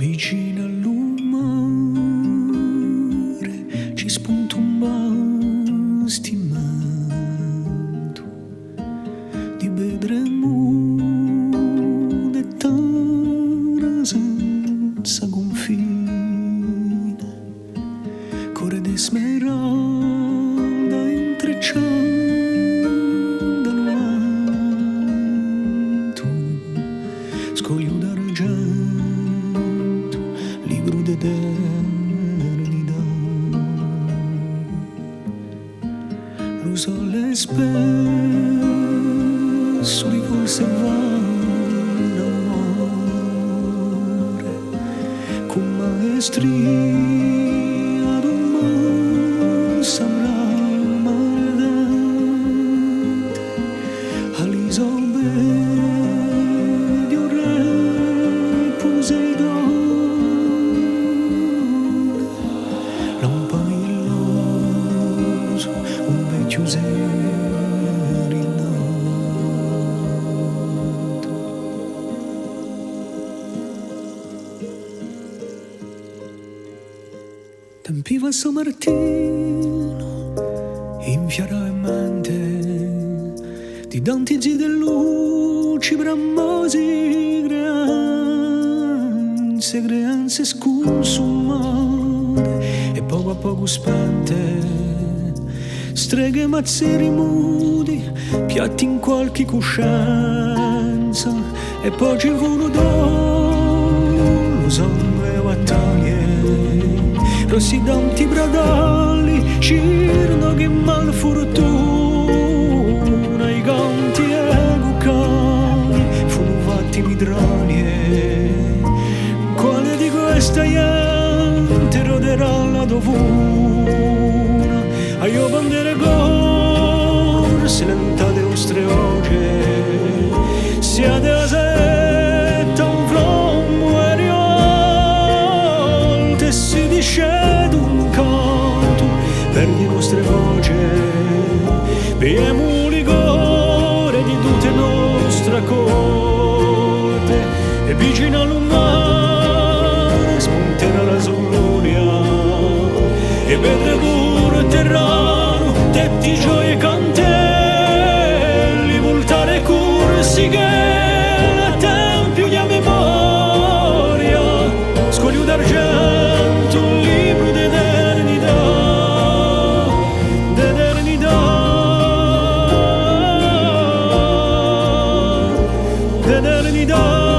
vicino all'umore ci spunta un bastimento di pedre mude e terra senza confine, core di smeralda intrecciando l'alto, scoglio d'argento, libro d'eternità. Lo sole spesso di conservare amore con maestria d'un samurai ardente all'isobe di un re Poseidone, lampailoso un vecchio serinato. Tempiva San Martino in fiera e mente di dantizi de luci bramosi creanze sconsumate e poco a poco spente, streghe mazzeri mudi piatti in qualche coscienza e poi ci fu un odore sangue e battaglie rossi danti bradali cirno che malfortuna i canti e bucani furono fatti mitranie. Quale di questa gente roderà la dovuna a io bandere corse lentate nostre oce siate a setta un frommo e riolte e si discede un canto per le nostre voci vediamo ligore di tutte nostre corte e vicino all'umare spunterà la soglia e vedrà pure terrano tetti gioie cantelli voltare corsi che a tempio di memoria scoglio d'argento un libro d'eternità d'eternità